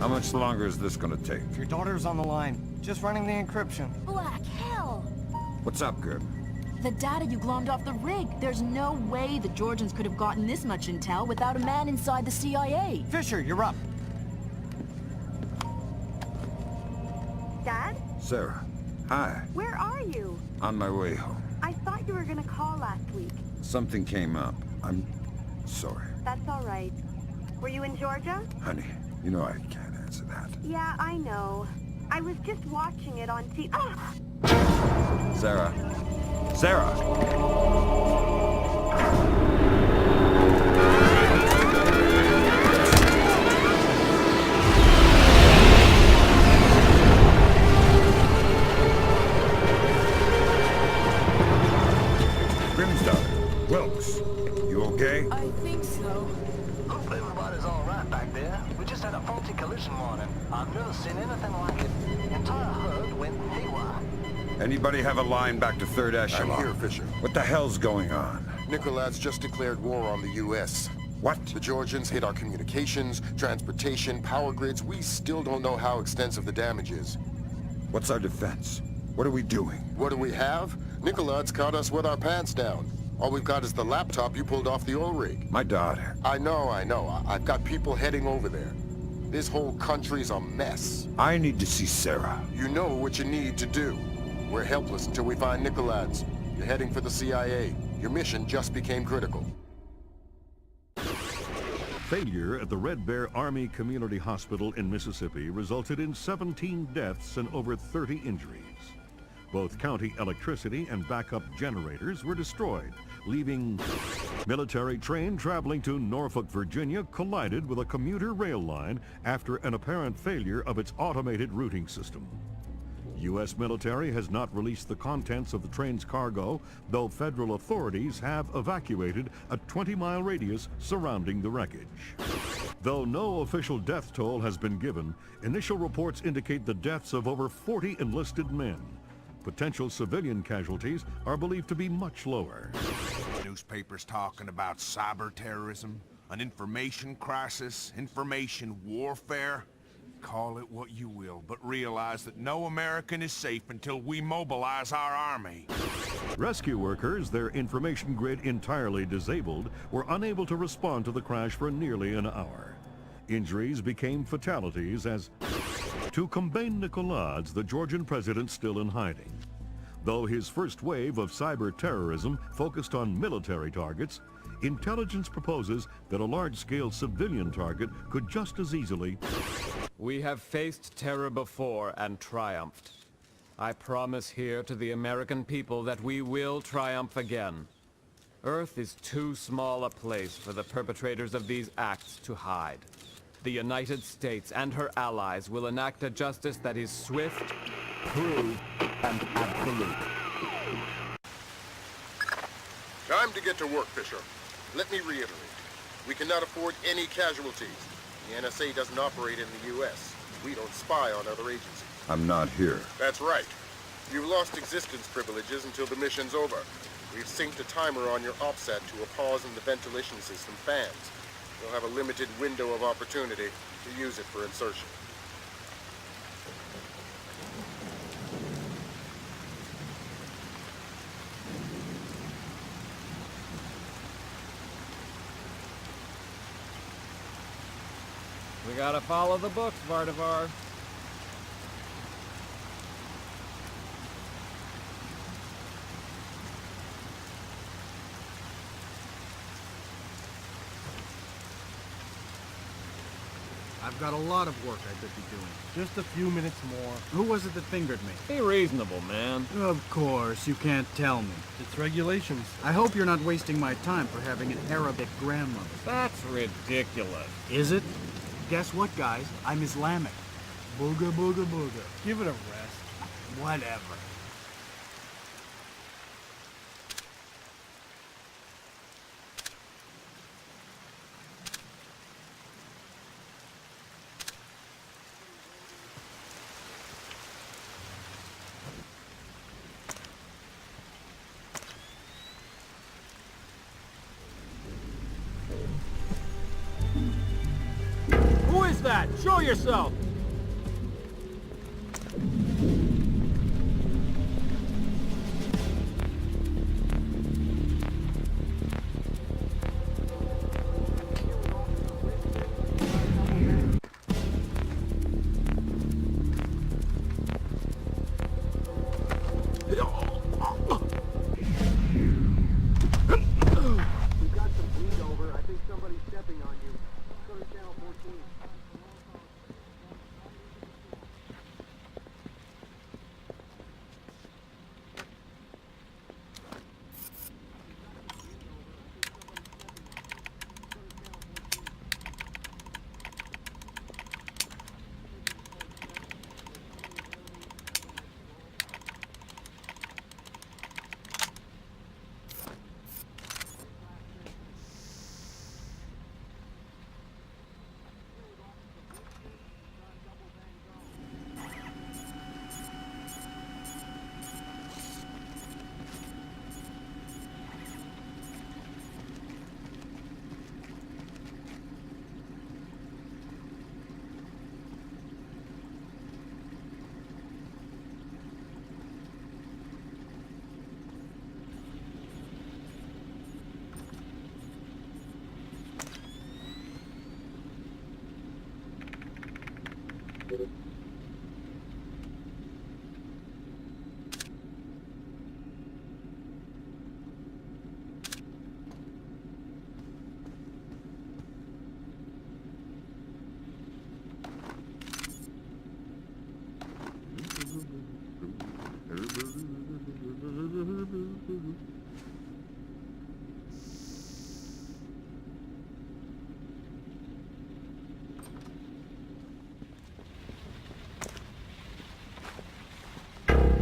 How much longer is this gonna take? Your daughter's on the line. Just running the encryption. Black hell! What's up, Gerb? The data you glommed off the rig. There's no way the Georgians could have gotten this much intel without a man inside the CIA. Fisher, you're up. Dad? Sarah. Hi. Where are you? On my way home. I thought you were gonna call last week. Something came up. I'm sorry. That's all right. Were you in Georgia? Honey, you know I can't answer that. Yeah, I know. I was just watching it on TV. Ah! Sarah. Sarah! Wilkes, you okay? I think so. Hopefully everybody's all right back there. We just had a faulty collision warning. I've never seen anything like it. The entire herd went haywire. Anybody have a line back to Third Echelon? I'm here, Fisher. What the hell's going on? Nicolad's just declared war on the U.S. What? The Georgians hit our communications, transportation, power grids. We still don't know how extensive the damage is. What's our defense? What are we doing? What do we have? Nicolad's caught us with our pants down. All we've got is the laptop you pulled off the oil rig. My daughter. I know. I've got people heading over there. This whole country's a mess. I need to see Sarah. You know what you need to do. We're helpless until we find Nicolad's. You're heading for the CIA. Your mission just became critical. Failure at the Red Bear Army Community Hospital in Mississippi resulted in 17 deaths and over 30 injuries. Both county electricity and backup generators were destroyed, leaving military train traveling to Norfolk, Virginia collided with a commuter rail line after an apparent failure of its automated routing system. U.S. military has not released the contents of the train's cargo, though federal authorities have evacuated a 20-mile radius surrounding the wreckage. Though no official death toll has been given, initial reports indicate the deaths of over 40 enlisted men. Potential civilian casualties are believed to be much lower. Newspapers talking about cyber terrorism, an information crisis, information warfare. Call it what you will, but realize that no American is safe until we mobilize our army. Rescue workers, their information grid entirely disabled, were unable to respond to the crash for nearly an hour. Injuries became fatalities as, to combat Nicolad's, the Georgian president still in hiding. Though his first wave of cyber terrorism focused on military targets, intelligence proposes that a large-scale civilian target could just as easily... We have faced terror before and triumphed. I promise here to the American people that we will triumph again. Earth is too small a place for the perpetrators of these acts to hide. The United States and her allies will enact a justice that is swift, true, and absolute. Time to get to work, Fisher. Let me reiterate. We cannot afford any casualties. The NSA doesn't operate in the U.S. We don't spy on other agencies. I'm not here. That's right. You've lost existence privileges until the mission's over. We've synced a timer on your OPSAT to a pause in the ventilation system fans. You'll have a limited window of opportunity to use it for insertion. We gotta follow the books, Vardavar. I've got a lot of work I could be doing. Just a few minutes more. Who was it that fingered me? Be reasonable, man. Of course, you can't tell me. It's regulations. I hope you're not wasting my time for having an Arabic grandmother. That's ridiculous. Is it? Guess what, guys? I'm Islamic. Booga booga booga. Give it a rest. Whatever. Who is Who's that? Show yourself!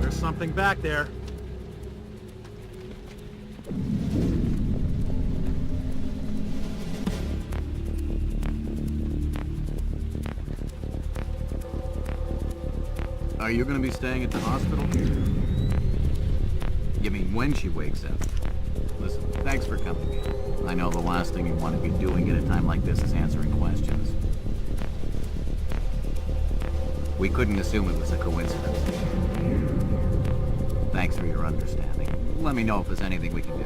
There's something back there. Are you gonna be staying at the hospital? You mean when she wakes up? Listen, thanks for coming in. I know the last thing you want to be doing at a time like this is answering questions. We couldn't assume it was a coincidence. Thanks for your understanding. Let me know if there's anything we can do.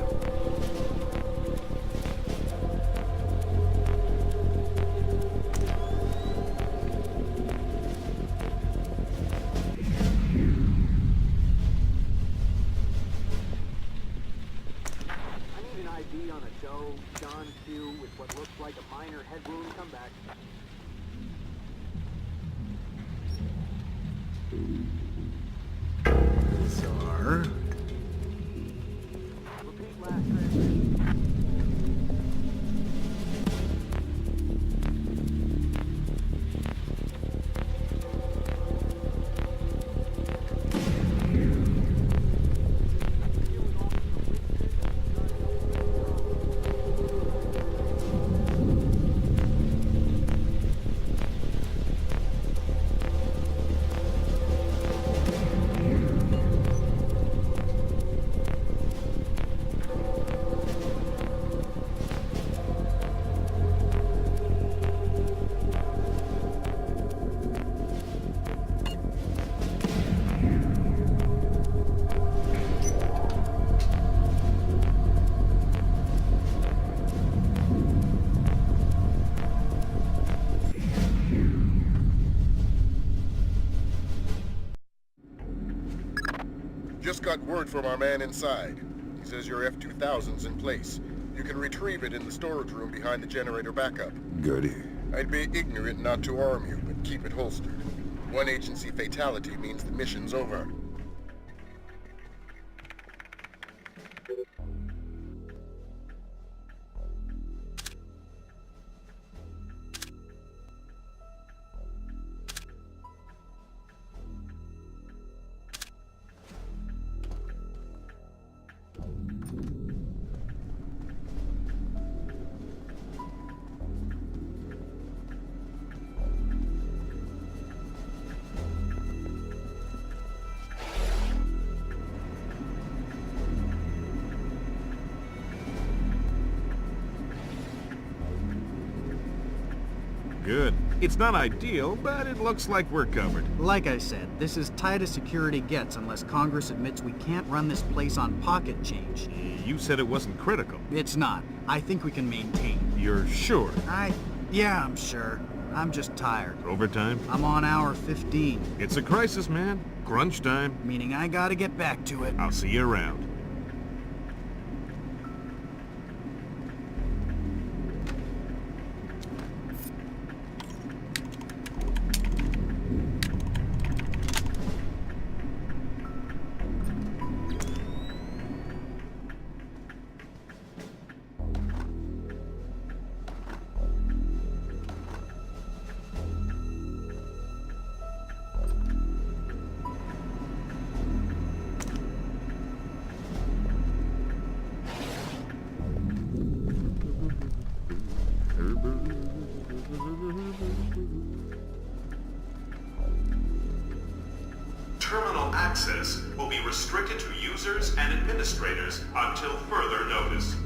Just got word from our man inside. He says your F-2000's in place. You can retrieve it in the storage room behind the generator backup. Goody. I'd be ignorant not to arm you, but keep it holstered. One agency fatality means the mission's over. Good. It's not ideal, but it looks like we're covered. Like I said, this is tight as security gets unless Congress admits we can't run this place on pocket change. You said it wasn't critical. It's not. I think we can maintain. You're sure? Yeah, I'm sure. I'm just tired. Overtime? I'm on hour 15. It's a crisis, man. Crunch time. Meaning I gotta get back to it. I'll see you around. Terminal access will be restricted to users and administrators until further notice.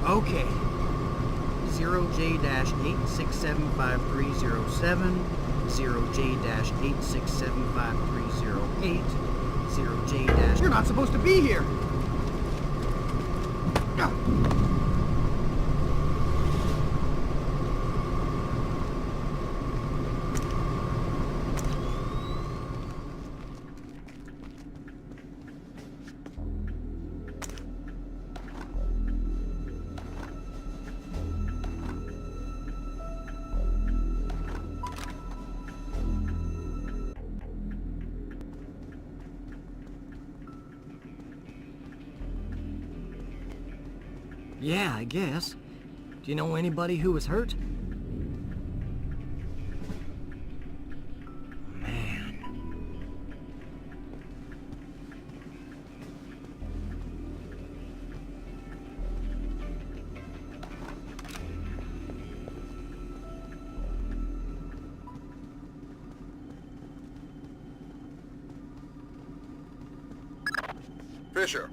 Okay. 0J-8675307, 0J-8675308, 0J- You're not supposed to be here! Yeah, I guess. Do you know anybody who was hurt? Man. Fisher,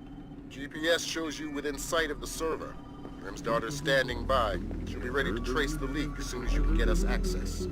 GPS shows you within sight of the server. Grim's daughter's standing by. She'll be ready to trace the leak as soon as you can get us access.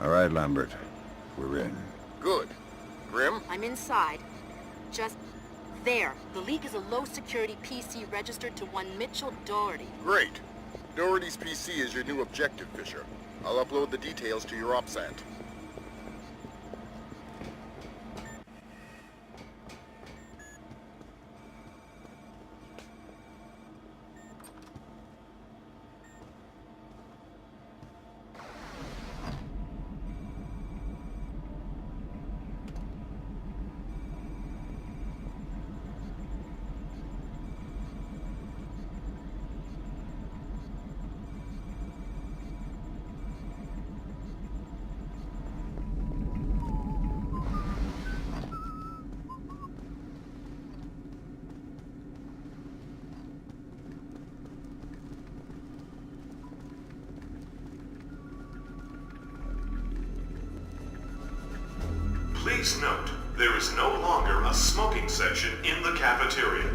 All right, Lambert. We're in. Good. Grim? I'm inside. Just there. The leak is a low-security PC registered to one Mitchell Doherty. Great. Doherty's PC is your new objective, Fisher. I'll upload the details to your OPSAT. Please note, there is no longer a smoking section in the cafeteria.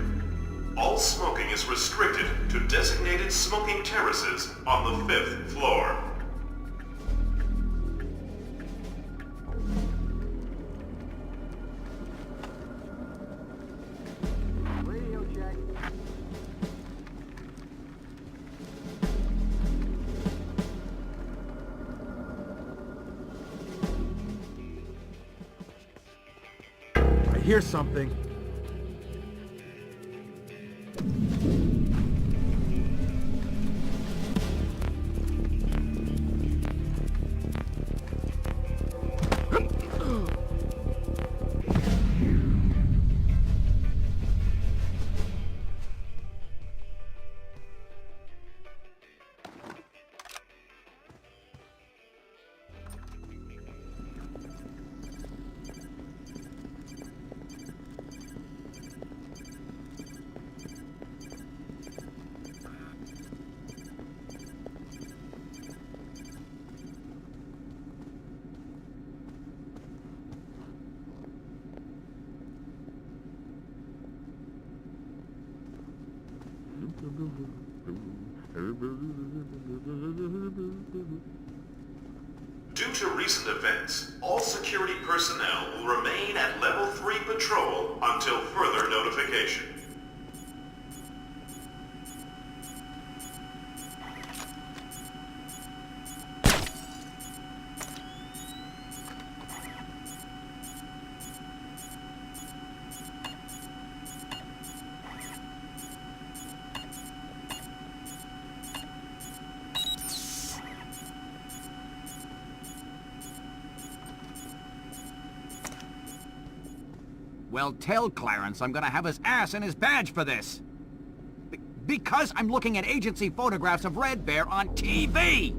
All smoking is restricted to designated smoking terraces on the 5th floor. Radio check. I hear something. Due to recent events, all security personnel will remain at Level 3 patrol until further notification. Well, tell Clarence I'm gonna have his ass in his badge for this. Because I'm looking at agency photographs of Red Bear on TV!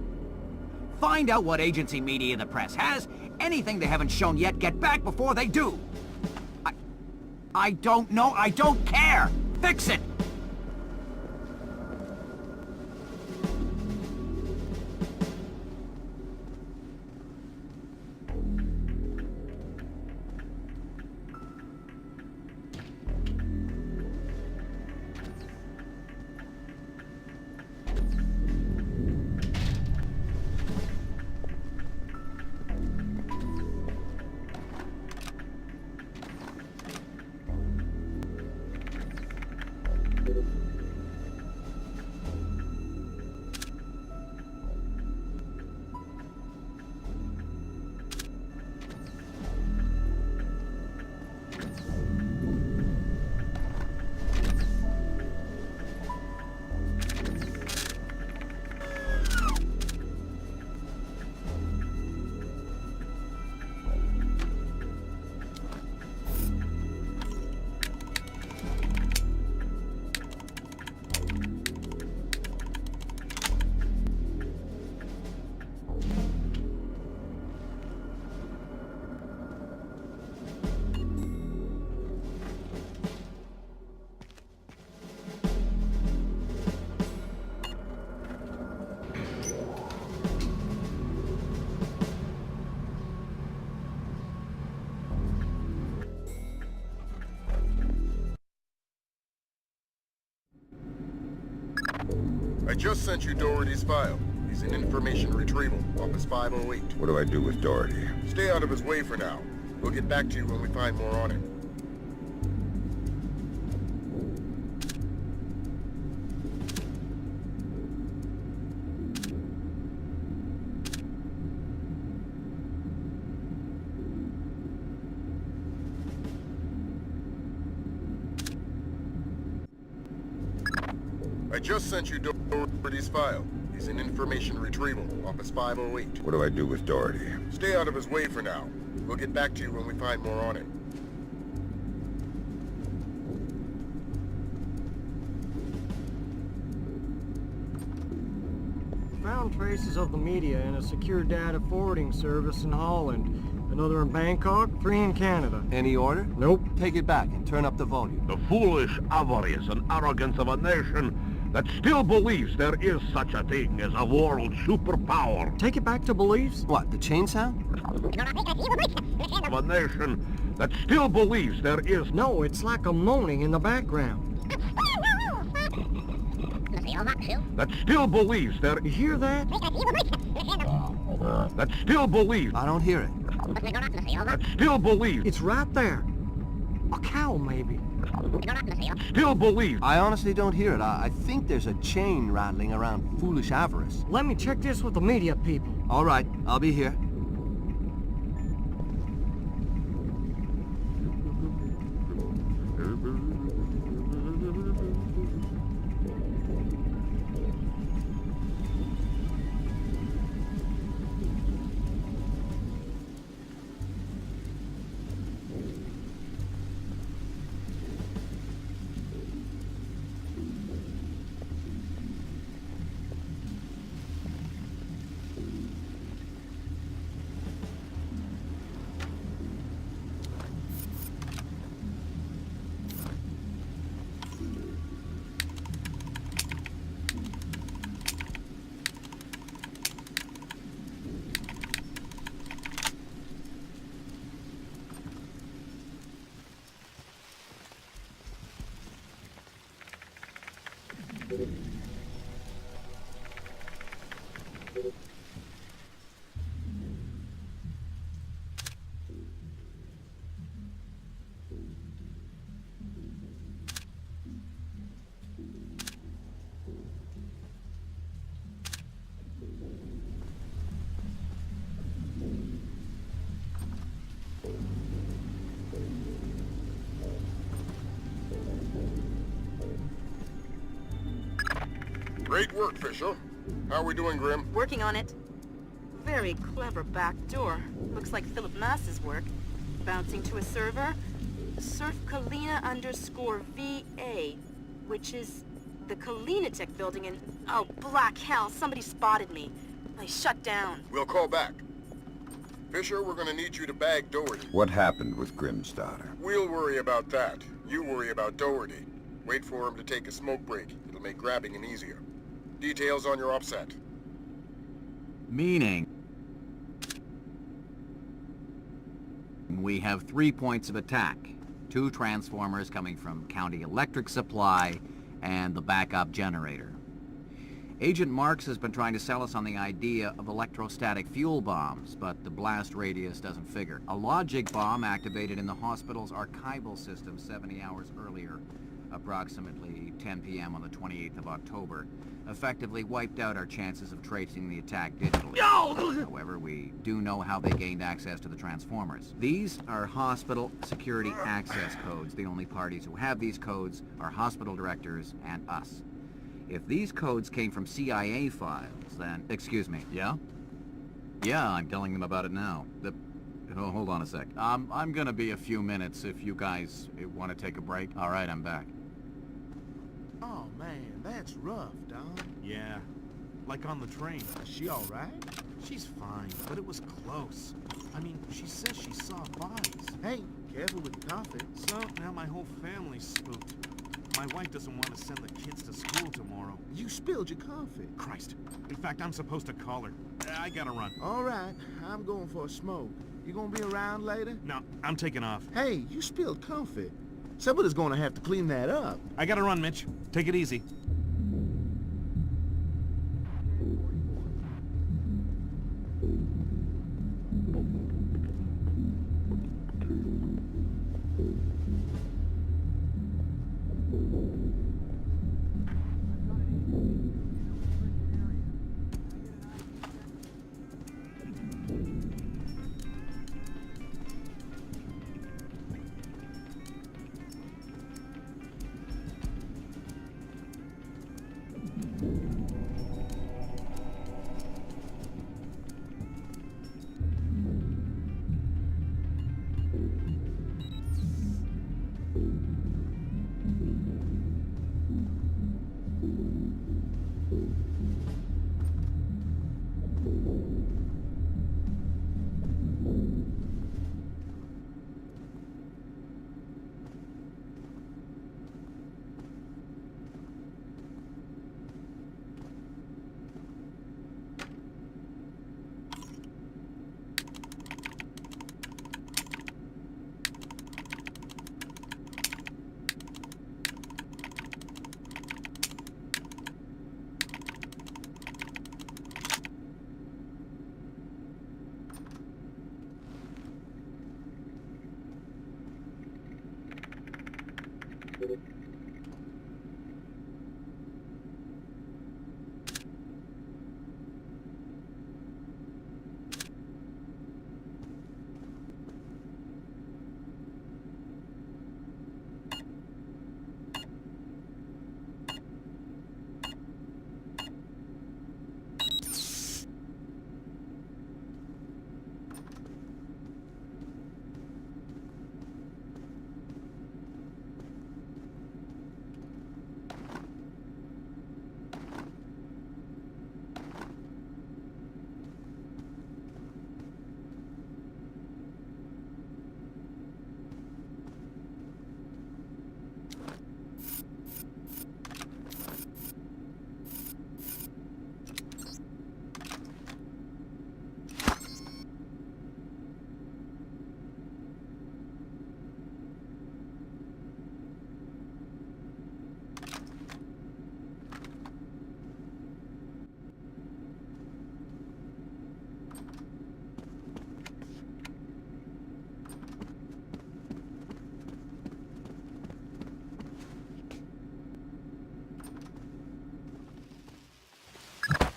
Find out what agency media the press has. Anything they haven't shown yet, get back before they do. I don't know. I don't care. Fix it! I just sent you Doherty's file. He's He's in information retrieval, Office 508. What do I do with Doherty? Stay out of his way for now. We'll get back to you when we find more on him. I just sent you Doherty's file. He's in information retrieval, Office 508. What do I do with Doherty? Stay out of his way for now. We'll get back to you when we find more on him. Found traces of the media in a secure data forwarding service in Holland. Another in Bangkok, 3 in Canada. Any order? Nope. Take it back and turn up the volume. The foolish avarice and arrogance of a nation that still believes there is such a thing as a world superpower. Take it back to beliefs? What, the chain sound? Of a nation that still believes there is... No, it's like a moaning in the background. That still believes there... You hear that? That still believes... I don't hear it. That still believes... It's right there. A cow, maybe. Still believes... I honestly don't hear it. I think there's a chain rattling around foolish avarice. Let me check this with the media people. All right, I'll be here. Great work, Fisher. How are we doing, Grim? Working on it. Very clever back door. Looks like Philip Mass's work. Bouncing to a server. Surf Kalina _VA, which is the Kalina Tech building in... Oh, black hell, somebody spotted me. I shut down. We'll call back. Fisher, we're gonna need you to bag Doherty. What happened with Grimm's daughter? We'll worry about that. You worry about Doherty. Wait for him to take a smoke break. It'll make grabbing him easier. Details on your offset. Meaning... we have 3 points of attack. 2 transformers coming from County Electric Supply and the backup generator. Agent Marks has been trying to sell us on the idea of electrostatic fuel bombs, but the blast radius doesn't figure. A logic bomb activated in the hospital's archival system 70 hours earlier, approximately 10 p.m. on the 28th of October, effectively wiped out our chances of tracing the attack digitally. However, we do know how they gained access to the transformers. These are hospital security access codes. The only parties who have these codes are hospital directors and us. If these codes came from CIA files, then... Excuse me, yeah? Yeah, I'm telling them about it now. Oh, hold on a sec. I'm gonna be a few minutes if you guys want to take a break. All right, I'm back. Oh, man, that's rough, Don. Yeah. Like on the train. Is she all right? She's fine, but it was close. I mean, she says she saw bodies. Hey, careful with the coffee. So, now my whole family's spooked. My wife doesn't want to send the kids to school tomorrow. You spilled your coffee. Christ. In fact, I'm supposed to call her. I gotta run. All right. I'm going for a smoke. You gonna be around later? No, I'm taking off. Hey, you spilled coffee. Somebody's gonna have to clean that up. I gotta run, Mitch. Take it easy.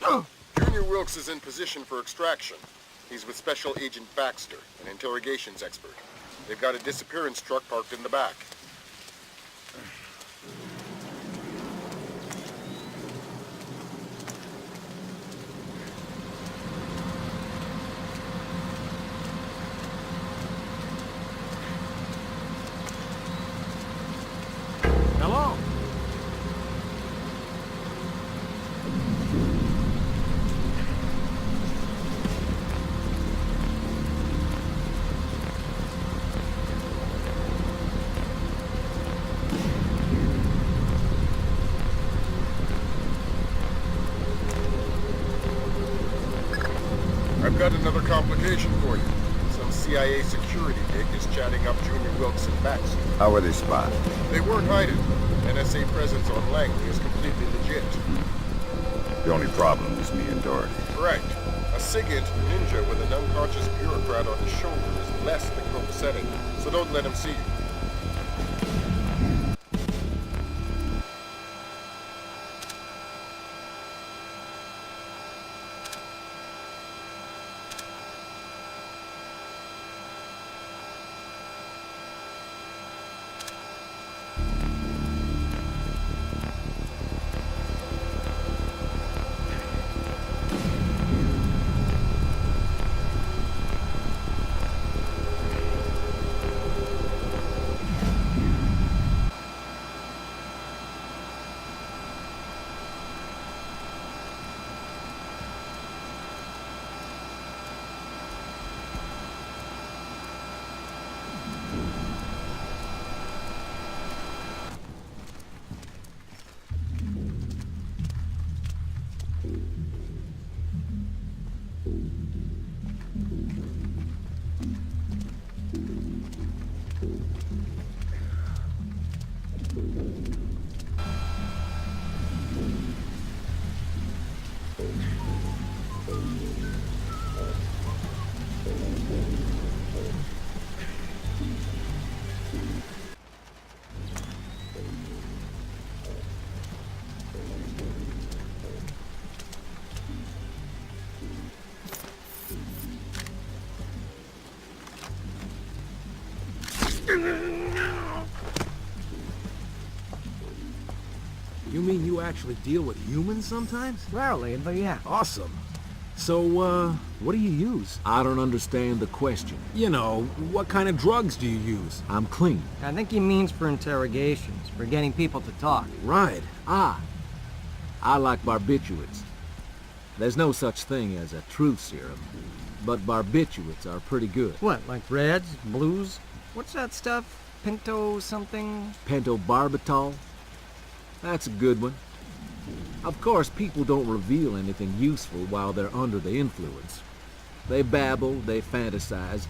Junior Wilkes is in position for extraction. He's with Special Agent Baxter, an interrogations expert. They've got a disappearance truck parked in the back. Hello? I've got another complication for you. Some CIA security dick is chatting up Junior Wilkes and Baxter. How were they spotted? They weren't hiding. NSA presence on Langley is completely legit. The only problem is me and Doherty. Correct. A SIGINT ninja with an unconscious bureaucrat on his shoulder is less than copacetic, so don't let him see you. You mean you actually deal with humans sometimes? Rarely, but yeah. Awesome. So, what do you use? I don't understand the question. You know, what kind of drugs do you use? I'm clean. I think he means for interrogations, for getting people to talk. Right. I like barbiturates. There's no such thing as a truth serum, but barbiturates are pretty good. What, like reds, blues? What's that stuff? Pinto something? Pentobarbital? That's a good one. Of course, people don't reveal anything useful while they're under the influence. They babble, they fantasize,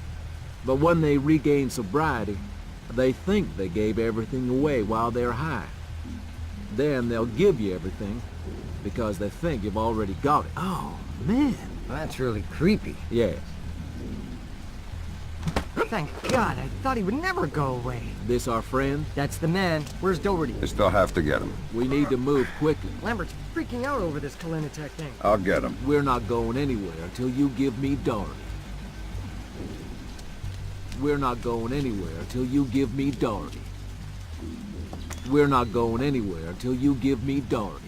but when they regain sobriety, they think they gave everything away while they're high. Then they'll give you everything because they think you've already got it. Oh, man. That's really creepy. Yes. Thank God, I thought he would never go away. This our friend? That's the man. Where's Doherty? They still have to get him. We need to move quickly. Lambert's freaking out over this Kalinatech thing. I'll get him. We're not going anywhere until you give me Doherty. We're not going anywhere until you give me Doherty. We're not going anywhere until you give me Doherty.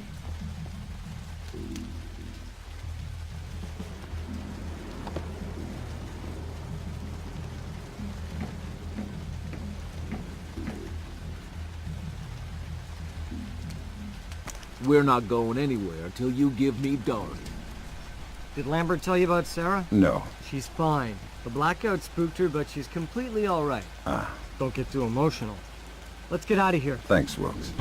We're not going anywhere until you give me Doherty. Did Lambert tell you about Sarah? No. She's fine. The blackout spooked her, but she's completely all right. Don't get too emotional. Let's get out of here. Thanks, Wilkes.